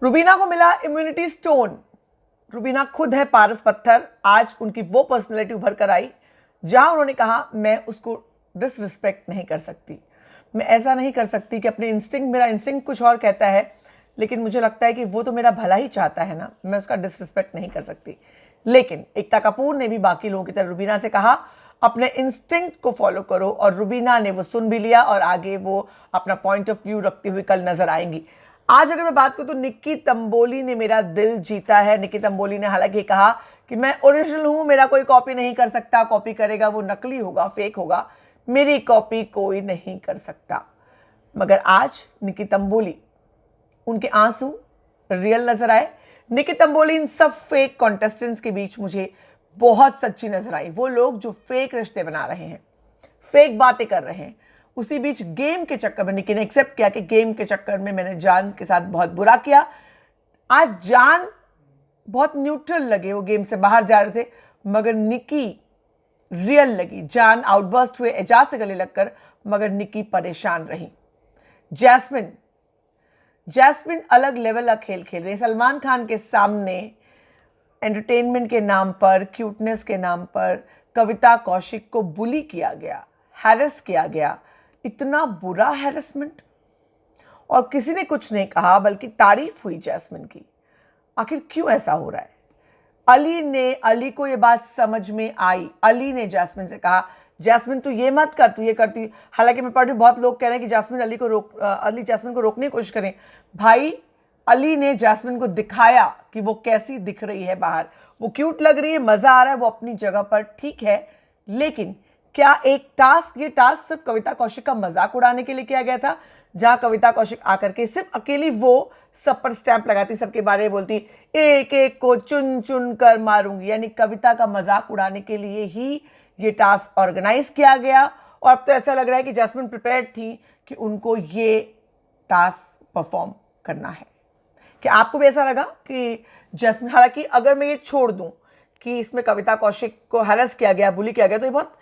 रुबीना को मिला immunity stone. Rubina खुद है पारस पत्थर। आज उनकी वो पर्सनैलिटी उभर कर आई जहां उन्होंने कहा मैं उसको डिसरिस्पेक्ट नहीं कर सकती, मैं ऐसा नहीं कर सकती कि अपने इंस्टिंक्ट, मेरा इंस्टिंक्ट कुछ और कहता है लेकिन मुझे लगता है कि वो तो मेरा भला ही चाहता है ना, मैं उसका डिसरिस्पेक्ट नहीं कर सकती। लेकिन एकता कपूर ने भी बाकी लोगों की तरह रुबीना से कहा अपने इंस्टिंक्ट को फॉलो करो, और रुबीना ने वो सुन भी लिया और आगे वो अपना पॉइंट ऑफ व्यू रखते हुए कल नजर आएंगी। आज अगर मैं बात करूं तो निक्की तंबोली ने मेरा दिल जीता है। निक्की तंबोली ने हालांकि कहा कि मैं ओरिजिनल हूं, मेरा कोई कॉपी नहीं कर सकता, कॉपी करेगा वो नकली होगा, फेक होगा, मेरी कॉपी कोई नहीं कर सकता। मगर आज निक्की तंबोली, उनके आंसू रियल नजर आए। निक्की तंबोली इन सब फेक कॉन्टेस्टेंट्स के बीच मुझे बहुत सच्ची नजर आई। वो लोग जो फेक रिश्ते बना रहे हैं, फेक बातें कर रहे हैं, उसी बीच गेम के चक्कर में निक्की ने एक्सेप्ट किया कि गेम के चक्कर में मैंने जान के साथ बहुत बुरा किया। आज जान बहुत न्यूट्रल लगे, वो गेम से बाहर जा रहे थे, मगर निक्की रियल लगी। जान आउटबर्स्ट हुए एजाज से गले लगकर, मगर निक्की परेशान रही। जैस्मिन अलग लेवल का खेल खेल रही। सलमान खान के सामने एंटरटेनमेंट के नाम पर, क्यूटनेस के नाम पर कविता कौशिक को बुली किया गया, हैरेस किया गया। इतना बुरा हैरेसमेंट, और किसी ने कुछ नहीं कहा बल्कि तारीफ हुई जैस्मिन की। आखिर क्यों ऐसा हो रहा है? अली को ये बात समझ में आई। अली ने जैस्मिन से कहा जैस्मिन तू ये मत कर, तू ये करती। हालांकि मैं पढ़ रही, बहुत लोग कह रहे हैं कि अली जैस्मिन को रोकने की कोशिश करें। भाई, अली ने जैस्मिन को दिखाया कि वो कैसी दिख रही है बाहर। वो क्यूट लग रही है, मजा आ रहा है, वो अपनी जगह पर ठीक है। लेकिन क्या ये टास्क सिर्फ कविता कौशिक का मजाक उड़ाने के लिए किया गया था, जहां कविता कौशिक आकर के सिर्फ अकेली वो सब पर स्टैंप लगाती, सबके बारे में बोलती, एक एक को चुन चुन कर मारूंगी, यानी कविता का मजाक उड़ाने के लिए ही ये टास्क ऑर्गेनाइज किया गया। और अब तो ऐसा लग रहा है कि जैस्मिन प्रिपेयर्ड थी कि उनको ये टास्क परफॉर्म करना है। क्या आपको भी ऐसा लगा कि जैस्मिन, हालांकि अगर मैं ये छोड़ दूं कि इसमें कविता कौशिक को हैरेस किया गया, बुली किया गया, तो ये बहुत,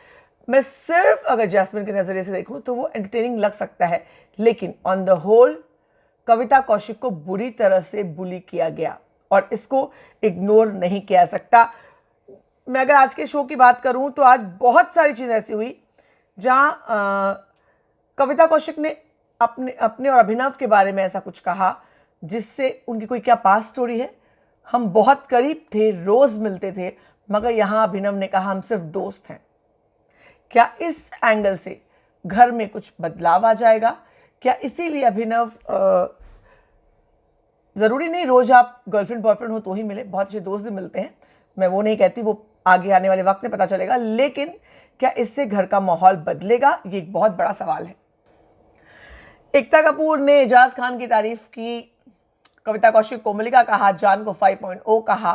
मैं सिर्फ अगर जैस्मिन के नजरिए से देखूं तो वो एंटरटेनिंग लग सकता है, लेकिन ऑन द होल कविता कौशिक को बुरी तरह से बुली किया गया और इसको इग्नोर नहीं किया सकता। मैं अगर आज के शो की बात करूं तो आज बहुत सारी चीज़ ऐसी हुई जहां कविता कौशिक ने अपने और अभिनव के बारे में ऐसा कुछ कहा जिससे उनकी कोई क्या पास्ट स्टोरी है, हम बहुत करीब थे, रोज मिलते थे, मगर यहां अभिनव ने कहा हम सिर्फ दोस्त हैं। क्या इस एंगल से घर में कुछ बदलाव आ जाएगा? क्या इसीलिए अभिनव, जरूरी नहीं रोज आप गर्लफ्रेंड बॉयफ्रेंड हो तो ही मिले, बहुत अच्छे दोस्त भी मिलते हैं, मैं वो नहीं कहती, वो आगे आने वाले वक्त में पता चलेगा, लेकिन क्या इससे घर का माहौल बदलेगा? ये एक बहुत बड़ा सवाल है। एकता कपूर ने एजाज खान की तारीफ की, कविता कौशिक को मलिका कहा, जान को 5.0 कहा,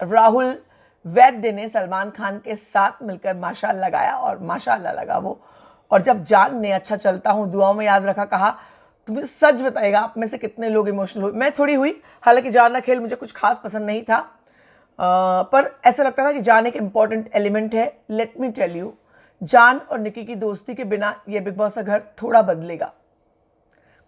राहुल वैद्य ने सलमान खान के साथ मिलकर माशाअल्लाह लगाया और माशाअल्लाह लगा वो। और जब जान ने अच्छा चलता हूं दुआओं में याद रखा कहा, तुम्हें सच बताएगा आप में से कितने लोग इमोशनल हुए। मैं थोड़ी हुई, हालांकि जान का खेल मुझे कुछ खास पसंद नहीं था, पर ऐसा लगता था कि जान एक इंपॉर्टेंट एलिमेंट है। लेट मी टेल यू, जान और निकी की दोस्ती के बिना ये बिग बॉस का घर थोड़ा बदलेगा,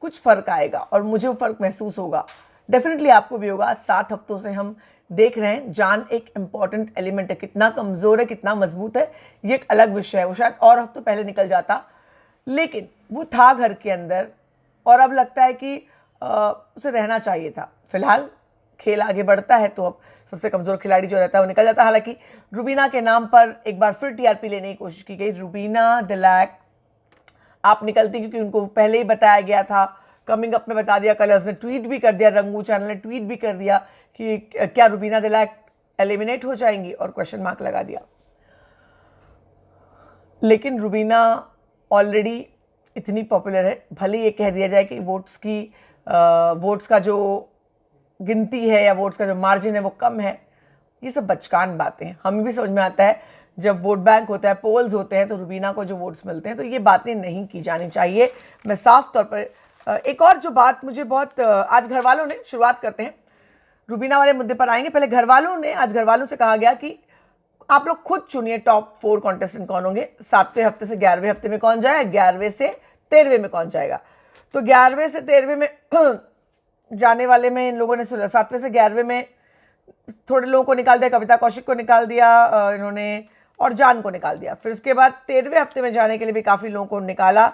कुछ फर्क आएगा और मुझे वो फर्क महसूस होगा, डेफिनेटली आपको भी होगा। आज 7 हफ्तों से हम देख रहे हैं जान एक इंपॉर्टेंट एलिमेंट है। कितना कमजोर है, कितना मजबूत है, ये एक अलग विषय है। वो शायद और हफ्तों पहले निकल जाता, लेकिन वो था घर के अंदर और अब लगता है कि उसे रहना चाहिए था। फिलहाल खेल आगे बढ़ता है तो अब सबसे कमजोर खिलाड़ी जो रहता है वो निकल जाता है। हालांकि रुबीना के नाम पर एक बार फिर टीआरपी लेने की कोशिश की गई। रुबीना दिलैक आप निकलती, क्योंकि उनको पहले ही बताया गया था, कमिंग अप में बता दिया, कलर्स ने ट्वीट भी कर दिया, रंगू चैनल ने ट्वीट भी कर दिया कि क्या रुबीना दिलैक एलिमिनेट हो जाएंगी, और क्वेश्चन मार्क लगा दिया। लेकिन रुबीना ऑलरेडी इतनी पॉपुलर है, भले ये कह दिया जाए कि वोट्स का जो गिनती है या वोट्स का जो मार्जिन है वो कम है, ये सब बचकान बातें हैं। हमें भी समझ में आता है जब वोट बैंक होता है, पोल्स होते हैं, तो रुबीना को जो वोट्स मिलते हैं, तो ये बातें नहीं की जानी चाहिए। मैं साफ तौर पर एक और जो बात मुझे बहुत, आज घर वालों ने, शुरुआत करते हैं रुबीना वाले मुद्दे पर आएंगे, पहले घर वालों से कहा गया कि आप लोग खुद चुनिए टॉप 4 कॉन्टेस्टेंट कौन होंगे, 7वें हफ्ते से 11वें हफ्ते में कौन जाएगा, 11वें से 13वें में कौन जाएगा। तो 11वें से 13वें में जाने वाले में इन लोगों ने 7वें से 11वें में थोड़े लोगों को निकाल दिया, कविता कौशिक को निकाल दिया इन्होंने, और जान को निकाल दिया। फिर उसके बाद 13वें हफ्ते में जाने के लिए भी काफ़ी लोगों को निकाला,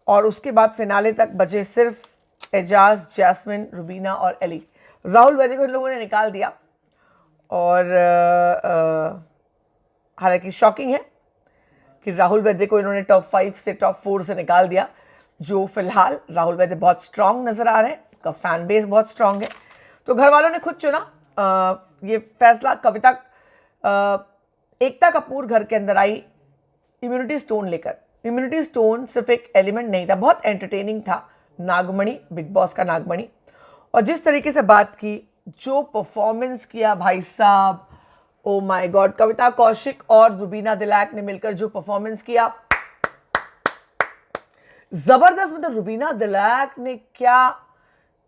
और उसके बाद फिनाले तक बचे सिर्फ एजाज, जैस्मिन, रुबीना और एली। राहुल वैद्य को इन लोगों ने निकाल दिया, और हालांकि शॉकिंग है कि राहुल वैद्य को इन्होंने टॉप 5 से टॉप 4 से निकाल दिया, जो फिलहाल राहुल वैद्य बहुत स्ट्रांग नजर आ रहे हैं, उनका फैन बेस बहुत स्ट्रांग है। तो घर वालों ने खुद चुना ये फैसला। कविता एकता कपूर घर के अंदर आई इम्यूनिटी स्टोन लेकर। इम्यूनिटी स्टोन सिर्फ एक एलिमेंट नहीं था, बहुत एंटरटेनिंग था, नागमणि, बिग बॉस का नागमणि। और जिस तरीके से बात की, जो परफॉर्मेंस किया भाई साहब, ओ माय गॉड, कविता कौशिक और रुबीना दिलैक ने मिलकर जो परफॉर्मेंस किया, जबरदस्त। मतलब रुबीना दिलैक ने क्या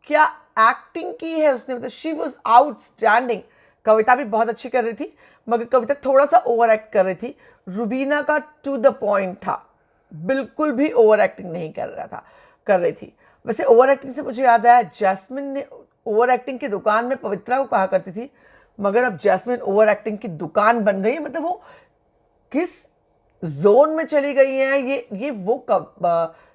क्या एक्टिंग की है उसने, मतलब शी वाज आउटस्टैंडिंग। कविता भी बहुत अच्छी कर रही थी, मगर कविता थोड़ा सा ओवर एक्ट कर रही थी। रुबीना का टू द पॉइंट था, बिल्कुल भी ओवर एक्टिंग नहीं कर रही थी। वैसे ओवर एक्टिंग से मुझे याद आया, जैस्मिन ने ओवर एक्टिंग की दुकान में पवित्रा को कहा करती थी, मगर अब जैस्मिन ओवर एक्टिंग की दुकान बन गई है। मतलब वो किस जोन में चली गई है। ये वो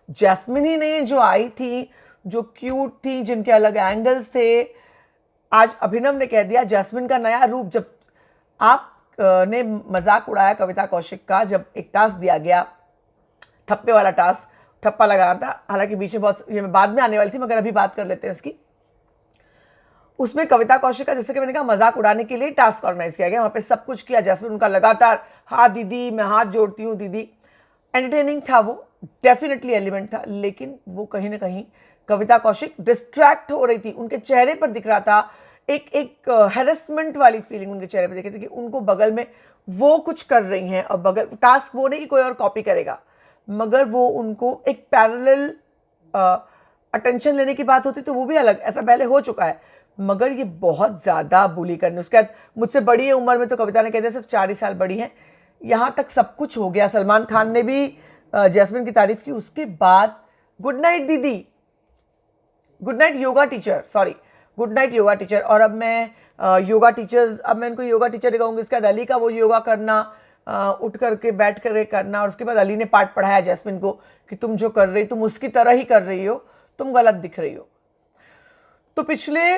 जैस्मिन ही नहीं जो आई थी, जो क्यूट थी, जिनके अलग एंगल्स थे। आज अभिनव ने कह दिया जैस्मिन का नया रूप। जब आप ने मजाक उड़ाया कविता कौशिक का, जब एक टास्क दिया गया, थप्पे वाला टास्क, ठप्पा लगाना था, हालांकि बीच में बहुत, ये बाद में आने वाली थी, मगर अभी बात कर लेते हैं इसकी। उसमें कविता कौशिक का, जैसे कि मैंने कहा, मजाक उड़ाने के लिए टास्क ऑर्गेनाइज किया गया, वहां पे सब कुछ किया। जैस्मिन उनका लगातार, हाँ दीदी, मैं हाथ जोड़ती हूँ दीदी, एंटरटेनिंग था वो, डेफिनेटली एलिमेंट था। लेकिन वो कहीं ना कहीं कविता कौशिक डिस्ट्रैक्ट हो रही थी, उनके चेहरे पर दिख रहा था एक हैरेसमेंट वाली फीलिंग उनके चेहरे पर दिख रही थी कि उनको बगल में वो कुछ कर रही हैं, और बगल टास्क वो नहीं कि कोई और कॉपी करेगा, मगर वो उनको एक पैरेलल अटेंशन लेने की बात होती तो वो भी अलग, ऐसा पहले हो चुका है, मगर ये बहुत ज़्यादा बुली करने। उसके बाद मुझसे बड़ी है उम्र में, तो कविता ने कह दिया सिर्फ 4 ही साल बड़ी है, यहाँ तक सब कुछ हो गया। सलमान खान ने भी जैस्मिन की तारीफ की। उसके बाद गुड नाइट दीदी, good night yoga teacher, sorry good night yoga teacher. और अब मैं योगा टीचर्स, अब मैं इनको योगा टीचर दिखाऊंगी। इसके बाद अली का वो योगा करना, उठ करके बैठ करके करना, और उसके बाद अली ने पाठ पढ़ाया जैस्मिन को कि तुम जो कर रही, तुम उसकी तरह ही कर रही हो, तुम गलत दिख रही हो। तो पिछले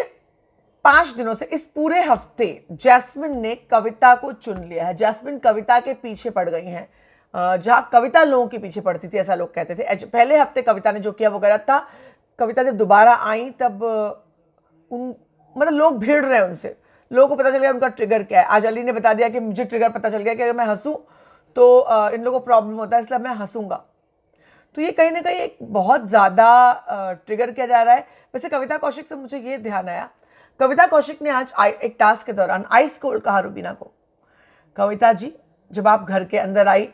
5 दिनों से, इस पूरे हफ्ते, जैस्मिन ने कविता को चुन लिया है। जैस्मिन कविता के पीछे पड़ गई हैं, जहां कविता लोगों के पीछे पड़ती थी, ऐसा लोग कहते थे। पहले हफ्ते कविता ने जो किया वो गलत था। कविता जब दोबारा आई तब मतलब लोग भिड़ रहे हैं उनसे, लोगों को पता चल गया उनका ट्रिगर क्या है। आज अली ने बता दिया कि मुझे ट्रिगर पता चल गया कि अगर मैं हंसूं तो इन लोगों को प्रॉब्लम होता है, इसलिए मैं हंसूंगा। तो ये कहीं ना कहीं एक बहुत ज़्यादा ट्रिगर किया जा रहा है। वैसे कविता कौशिक से मुझे ये ध्यान आया, कविता कौशिक ने आज एक टास्क के दौरान आइस कोल्ड कहा रुबीना को। कविता जी, जब आप घर के अंदर आई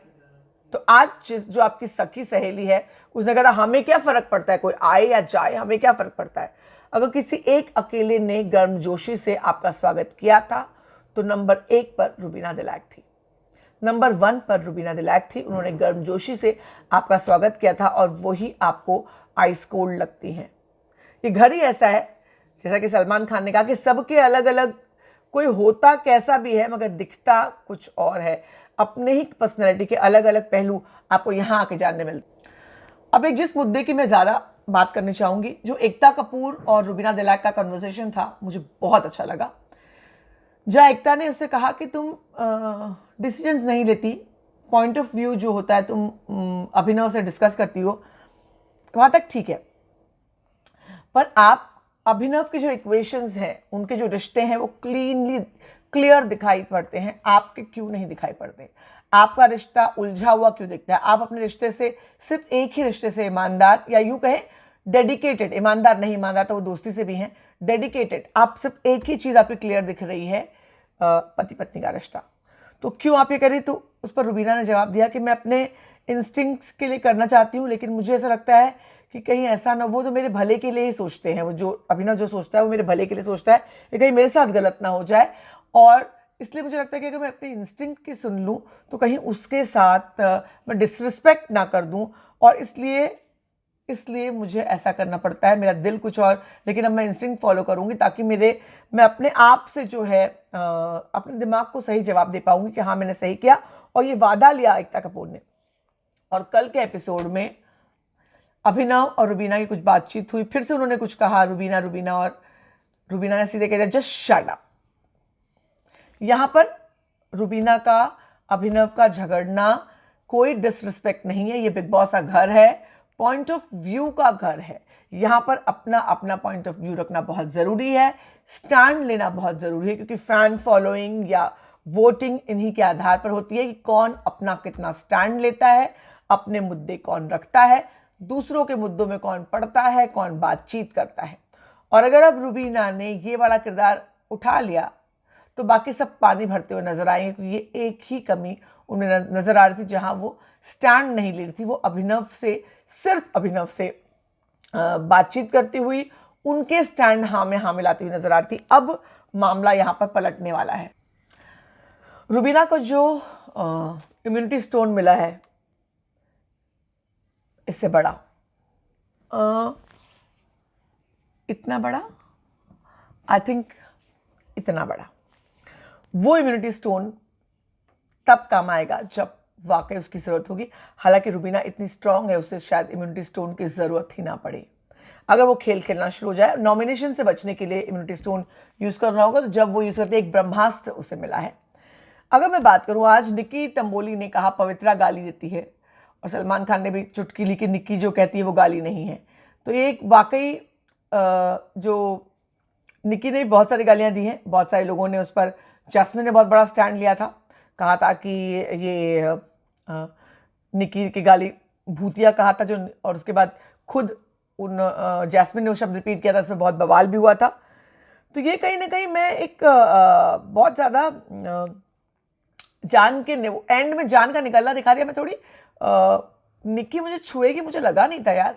तो आज जो आपकी सखी सहेली है, उसने कहा हमें क्या फर्क पड़ता है, कोई आए या जाए, हमें क्या फर्क पड़ता है। अगर किसी एक अकेले ने गर्मजोशी से आपका स्वागत किया था तो नंबर 1 पर रुबीना दिलैक थी, नंबर 1 पर रुबीना दिलैक थी। उन्होंने गर्मजोशी से आपका स्वागत किया था, और वही आपको आइस कोल्ड लगती हैं। ये घर ही ऐसा है, जैसा कि सलमान खान ने कहा कि सबके अलग अलग, कोई होता कैसा भी है मगर दिखता कुछ और है। अपने ही पर्सनैलिटी के अलग अलग पहलू आपको यहाँ आके जानने मिलते। अब एक जिस मुद्दे की मैं ज़्यादा बात करनी चाहूँगी, जो एकता कपूर और रुबीना दिलैक का कन्वर्सेशन था, मुझे बहुत अच्छा लगा। जहाँ एकता ने उससे कहा कि तुम डिसीजन नहीं लेती, पॉइंट ऑफ व्यू जो होता है तुम अभिनव से डिस्कस करती हो, वहाँ तक ठीक है, पर आप अभिनव के जो इक्वेशंस हैं, उनके जो रिश्ते हैं, वो क्लियर दिखाई पड़ते हैं, आपके क्यों नहीं दिखाई पड़ते। आपका रिश्ता उलझा हुआ क्यों दिखता है। आप अपने रिश्ते से सिर्फ एक ही रिश्ते से ईमानदार, या यूं कहें डेडिकेटेड, ईमानदार नहीं, ईमानदार तो वो दोस्ती से भी हैं, डेडिकेटेड, आप सिर्फ एक ही चीज़ आपकी क्लियर दिख रही है, पति पत्नी का रिश्ता। तो क्यों आप ये करें। तो उस पर रुबीना ने जवाब दिया कि मैं अपने इंस्टिंक्ट्स के लिए करना चाहती हूँ, लेकिन मुझे ऐसा लगता है कि कहीं ऐसा ना, वो तो मेरे भले के लिए ही सोचते हैं, वो जो अभिनव जो सोचता है वो मेरे भले के लिए सोचता है, कि कहीं मेरे साथ गलत ना हो जाए। और इसलिए मुझे लगता है कि अगर मैं अपने इंस्टिंक्ट की सुन लूँ तो कहीं उसके साथ मैं डिसरिस्पेक्ट ना कर दूँ, और इसलिए इसलिए मुझे ऐसा करना पड़ता है, मेरा दिल कुछ और, लेकिन अब मैं इंस्टिंक्ट फॉलो करूंगी ताकि मैं अपने आप से जो है अपने दिमाग को सही जवाब दे पाऊंगी कि हाँ मैंने सही किया। और ये वादा लिया एकता कपूर ने। और कल के एपिसोड में अभिनव और रुबीना की कुछ बातचीत हुई, फिर से उन्होंने कुछ कहा, रुबीना ने सीधे कह दिया जस्ट शट अप। यहां पर रुबीना का अभिनव का झगड़ना कोई डिसरिस्पेक्ट नहीं है, ये बिग बॉस का घर है, पॉइंट ऑफ व्यू का घर है। यहां पर अपना अपना पॉइंट ऑफ व्यू रखना बहुत जरूरी है, स्टैंड लेना बहुत जरूरी है, क्योंकि फैन फॉलोइंग या वोटिंग इन्हीं के आधार पर होती है कि कौन अपना कितना स्टैंड लेता है, अपने मुद्दे कौन रखता है, दूसरों के मुद्दों में कौन पड़ता है, कौन बातचीत करता है। और अगर अब रुबीना ने ये वाला किरदार उठा लिया तो बाकी सब पानी भरते हुए नजर आएंगे, क्योंकि ये एक ही कमी उन्हें नजर आ रही थी जहां वो स्टैंड नहीं ले रही थी। वो सिर्फ अभिनव से बातचीत करती हुई उनके स्टैंड हाँ में हाँ मिलाती हुई नजर आ रही थी। अब मामला यहां पर पलटने वाला है। रुबीना को जो इम्यूनिटी स्टोन मिला है, इससे बड़ा इतना बड़ा, आई थिंक इतना बड़ा, वो इम्यूनिटी स्टोन तब काम आएगा जब वाकई उसकी जरूरत होगी। हालांकि रुबीना इतनी स्ट्रांग है, उसे शायद इम्यूनिटी स्टोन की जरूरत ही ना पड़े। अगर वो खेल खेलना शुरू हो जाए, नॉमिनेशन से बचने के लिए इम्यूनिटी स्टोन यूज करना होगा, तो जब वो यूज करते एक ब्रह्मास्त्र उसे मिला है। अगर मैं बात करूं, आज निक्की तंबोली ने कहा पवित्रा गाली देती है, और सलमान खान ने भी चुटकी ली कि निक्की जो कहती है वो गाली नहीं है। तो ये एक वाकई जो निक्की ने बहुत सारी गालियां दी हैं, बहुत सारे लोगों ने उस पर, जैस्मिन ने बहुत बड़ा स्टैंड लिया था, कहा था कि ये निक्की की गाली भूतिया कहा था जो, और उसके बाद खुद जैस्मिन ने वो शब्द रिपीट किया था, इसमें बहुत बवाल भी हुआ था। तो ये कहीं ना कहीं मैं एक बहुत ज़्यादा जान के एंड में जान का निकलना दिखा दिया। मैं थोड़ी निक्की मुझे छुएगी मुझे लगा नहीं था यार,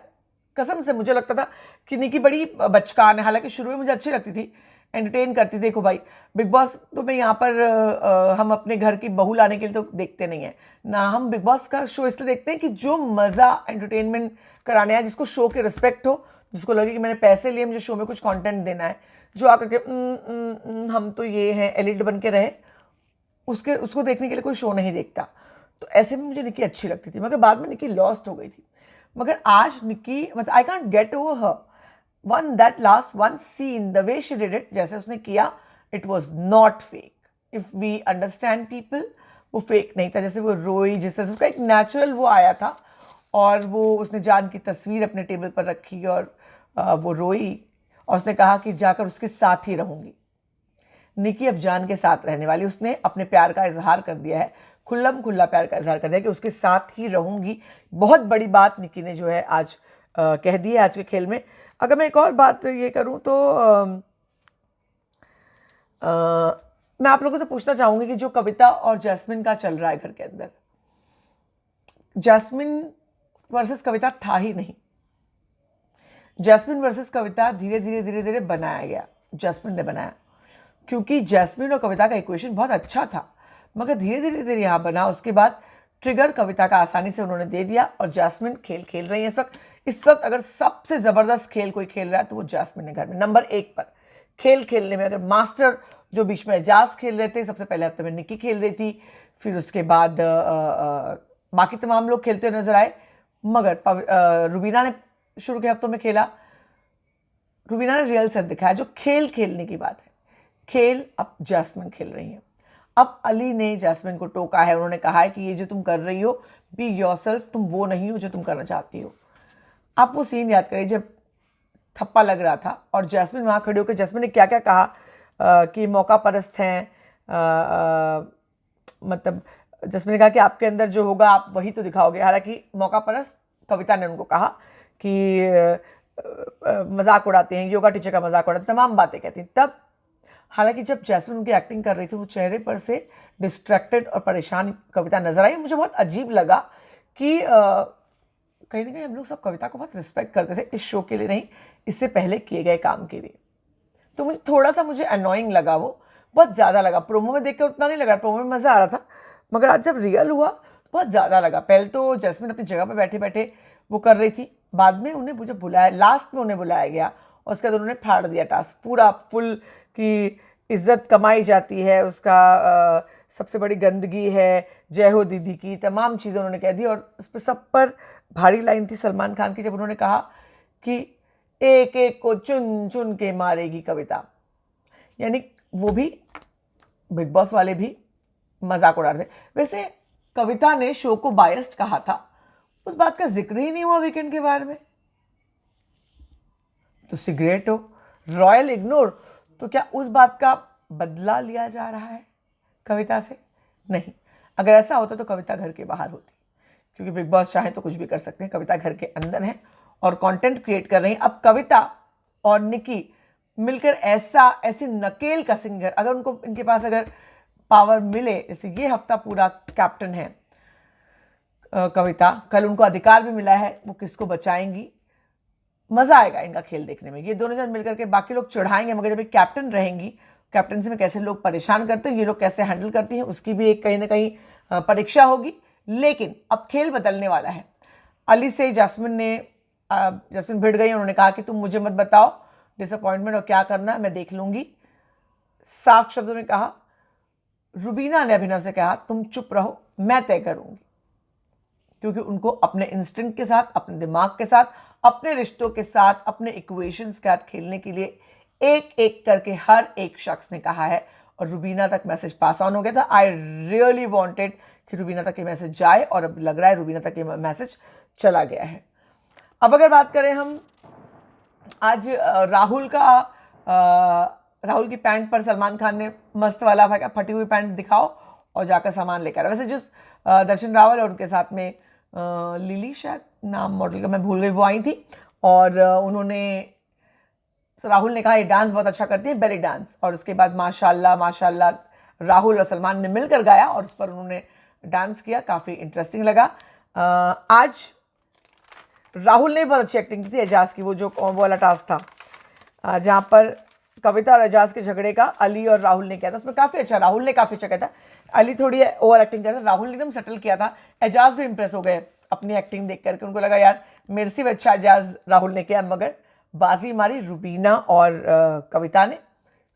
कसम से मुझे लगता था कि निक्की बड़ी बचकान है। हालांकि शुरू में मुझे अच्छी लगती थी, एंटरटेन करती थी। देखो भाई, बिग बॉस तो मैं यहाँ पर हम अपने घर की बहू लाने के लिए तो देखते नहीं है ना, हम बिग बॉस का शो इसलिए देखते हैं कि जो मज़ा एंटरटेनमेंट कराने आए, जिसको शो की रिस्पेक्ट हो, जिसको लगे कि मैंने पैसे लिए, मुझे शो में कुछ कंटेंट देना है, जो आकर के हम तो ये हैं एलिट बन के रहे, उसको देखने के लिए कोई शो नहीं देखता। तो ऐसे में मुझे निक्की अच्छी लगती थी, मगर बाद में निक्की लॉस्ट हो गई थी। मगर आज निक्की, मतलब I can't get over her that last one scene, the way she did it, जैसे उसने किया, it was not fake. If we understand people, वो फेक नहीं था। जैसे वो रोई, जिस तरह से उसका एक नेचुरल वो आया था, और वो उसने जान की तस्वीर अपने टेबल पर रखी और वो रोई, और उसने कहा कि जाकर उसके साथ ही रहूंगी। निक्की अब जान के साथ रहने वाली, उसने अपने प्यार का इजहार कर दिया है, खुल्लम खुल्ला प्यार का इजहार कर दिया कि उसके साथ ही रहूंगी। बहुत बड़ी बात निक्की ने जो है आज कह दी है आज के खेल में। अगर मैं एक और बात ये करूं तो मैं आप लोगों से पूछना चाहूंगी कि जो कविता और जैस्मिन का चल रहा है घर के अंदर, जैस्मिन वर्सेस कविता था ही नहीं। जैस्मिन वर्सेस कविता धीरे धीरे बनाया गया, जैस्मिन ने बनाया, क्योंकि जैस्मिन और कविता का इक्वेशन बहुत अच्छा था, मगर धीरे धीरे यहाँ बना। उसके बाद ट्रिगर कविता का आसानी से उन्होंने दे दिया, और जैस्मिन खेल रही है इस वक्त अगर सबसे ज़बरदस्त खेल कोई खेल रहा है तो वो जैस्मिन है घर में, नंबर 1 पर खेल खेलने में। अगर मास्टर जो बीच में एजाज खेल रहे थे, सबसे पहले हफ्ते में निक्की खेल रही थी, फिर उसके बाद बाकी तमाम लोग खेलते हुए नजर आए, मगर रुबीना ने शुरू के हफ्तों में खेला। रुबीना ने रियल सेट दिखाया, जो खेल खेलने की बात है। खेल अब जैस्मिन खेल रही है। अब अली ने जैस्मिन को टोका है, उन्होंने कहा है कि ये जो तुम कर रही हो, बी योरसेल्फ, तुम वो नहीं हो जो तुम करना चाहती हो। आप वो सीन याद करिए जब थप्पा लग रहा था और जैस्मिन वहाँ खड़ी होकर, जैस्मिन ने क्या क्या कहा कि मौका परस्त हैं, मतलब जैस्मिन ने कहा कि आपके अंदर जो होगा आप वही तो दिखाओगे। हालांकि मौका परस्त कविता ने उनको कहा कि मजाक उड़ाते हैं, योगा टीचर का मजाक उड़ाते, तमाम बातें कहती हैं। तब हालांकि जब जैस्मिन उनकी एक्टिंग कर रही थी, वो चेहरे पर से डिस्ट्रैक्टेड और परेशान कविता नजर आई। मुझे बहुत अजीब लगा कि कहीं ना कहीं हम लोग सब कविता को बहुत रिस्पेक्ट करते थे, इस शो के लिए नहीं, इससे पहले किए गए काम के लिए। तो मुझे थोड़ा सा अनोइंग लगा, वो बहुत ज़्यादा लगा। प्रोमो में देखकर उतना नहीं लगा, प्रोमो में मज़ा आ रहा था, मगर आज जब रियल हुआ बहुत ज़्यादा लगा। पहले तो जैस्मिन अपनी जगह पर बैठे बैठे वो कर रही थी, बाद में उन्हें मुझे बुलाया, लास्ट में उन्हें बुलाया गया और उसके बाद उन्होंने फाड़ दिया टास्क पूरा फुल की इज्जत कमाई जाती है, उसका सबसे बड़ी गंदगी है, जय हो दीदी की तमाम चीज़ें उन्होंने कह दी। और उस पर सब पर भारी लाइन थी सलमान खान की जब उन्होंने कहा कि एक एक को चुन चुन के मारेगी कविता, यानी वो भी बिग बॉस वाले भी मजाक उड़ा रहे थे। वैसे कविता ने शो को बायस्ड कहा था, उस बात का जिक्र ही नहीं हुआ वीकेंड के बारे में। तो सिगरेट हो, रॉयल इग्नोर, तो क्या उस बात का बदला लिया जा रहा है कविता से? नहीं, अगर ऐसा होता तो कविता घर के बाहर होती, क्योंकि बिग बॉस चाहे तो कुछ भी कर सकते हैं। कविता घर के अंदर है और कंटेंट क्रिएट कर रही हैं। अब कविता और निकी मिलकर ऐसी नकेल कसेंगे, अगर उनको इनके पास अगर पावर मिले, जैसे ये हफ्ता पूरा कैप्टन है कविता, कल उनको अधिकार भी मिला है, वो किसको बचाएंगी, मजा आएगा इनका खेल देखने में। ये दोनों जन मिलकर के बाकी लोग चढ़ाएंगे, मगर जब ये कैप्टन रहेंगी, कैप्टनसी में कैसे लोग परेशान करते हैं, ये लोग कैसे हैंडल करती हैं, उसकी भी एक कहीं ना कहीं परीक्षा होगी। लेकिन अब खेल बदलने वाला है। अली से जैस्मिन भिड़ गई, उन्होंने कहा कि तुम मुझे मत बताओ डिसअपॉइंटमेंट और क्या करना है, मैं देख लूंगी। साफ शब्दों में कहा। रुबीना ने अभिनव से कहा तुम चुप रहो, मैं तय करूंगी, क्योंकि उनको अपने इंस्टिंक्ट के साथ, अपने दिमाग के साथ, अपने रिश्तों के साथ, अपने इक्वेशंस के साथ खेलने के लिए एक एक करके हर एक शख्स ने कहा है। और रुबीना तक मैसेज पास ऑन हो गया था। आई रियली वांटेड कि रुबीना तक ये मैसेज जाए, और अब लग रहा है रुबीना तक ये मैसेज चला गया है। अब अगर बात करें हम आज राहुल की पैंट पर सलमान खान ने मस्त वाला फटी हुई पैंट दिखाओ और जाकर सामान लेकर आया। वैसे जिस दर्शन रावल और उनके साथ में लिली, शायद नाम मॉडल का मैं भूल गई, वो आई थी और राहुल ने कहा ये डांस बहुत अच्छा करती है, बेली डांस। और उसके बाद माशाल्लाह माशाल्लाह राहुल और सलमान ने मिलकर गाया और उस पर उन्होंने डांस किया, काफ़ी इंटरेस्टिंग लगा। आज राहुल ने बहुत अच्छी एक्टिंग की थी एजाज की, वो वाला टास्क था जहाँ पर कविता और एजाज के झगड़े का अली और राहुल ने किया था, उसमें काफ़ी अच्छा, राहुल ने काफ़ी अच्छा किया था। अली थोड़ी ओवर एक्टिंग कर रहा था, राहुल ने एकदम सेटल किया था। एजाज भी इंप्रेस हो गए अपनी एक्टिंग देख करके, उनको लगा यार मेरे से भी अच्छा एजाज राहुल ने किया। मगर बाजी मारी रुबीना और कविता ने।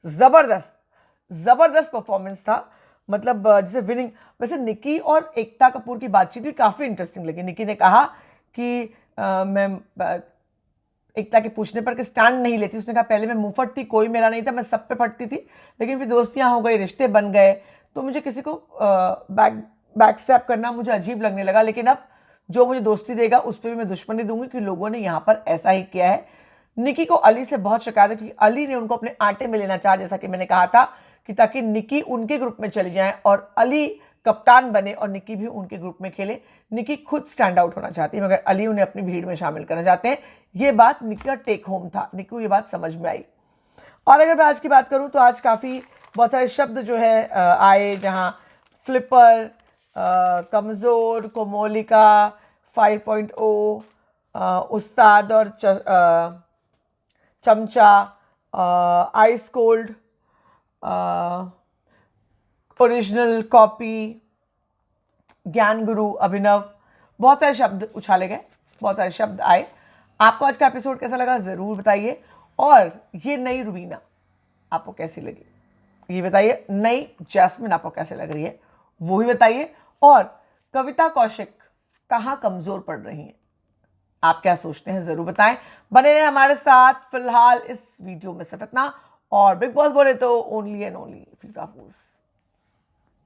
ज़बरदस्त परफॉर्मेंस था, मतलब जैसे विनिंग। वैसे निकी और एकता कपूर की बातचीत भी काफ़ी इंटरेस्टिंग लगी। निकी ने कहा कि मैं एकता के पूछने पर कि स्टैंड नहीं लेती, उसने कहा पहले मैं मुंहफट थी, कोई मेरा नहीं था, मैं सब पे फटती थी, लेकिन फिर दोस्तियां हो गई, रिश्ते बन गए, तो मुझे किसी को बैक स्टैप करना मुझे अजीब लगने लगा। लेकिन अब जो मुझे दोस्ती देगा उस पर भी मैं दुश्मनी दूंगी, कि लोगों ने यहाँ पर ऐसा ही किया है। निकी को अली से बहुत शिकायत है, क्योंकि अली ने उनको अपने आटे में लेना चाहा, जैसा कि मैंने कहा था, कि ताकि निकी उनके ग्रुप में चली जाए और अली कप्तान बने और निकी भी उनके ग्रुप में खेले। निकी खुद स्टैंड आउट होना चाहती है, मगर अली उन्हें अपनी भीड़ में शामिल करना चाहते हैं। ये बात निकी का टेक होम था, निकी को ये बात समझ में आई। और अगर मैं आज की बात करूं तो आज काफ़ी बहुत सारे शब्द जो है आए, जहां फ्लिपर, कमज़ोर, कोमोलिका, 5.0, उस्ताद और चमचा, आइस कोल्ड, ओरिजिनल, कॉपी, ज्ञान गुरु, अभिनव, बहुत सारे शब्द उछाले गए, बहुत सारे शब्द आए। आपको आज का एपिसोड कैसा लगा ज़रूर बताइए, और ये नई रुबीना आपको कैसी लगी ये बताइए, नई जैस्मिन आपको कैसे लग रही है वो भी बताइए, और कविता कौशिक कहाँ कमज़ोर पड़ रही हैं, आप क्या सोचते हैं ज़रूर बताएं। बने रहे हमारे साथ। फिलहाल इस वीडियो में सिर्फ इतना, और बिग बॉस बोले तो ओनली एंड ओनली फीफा फूस।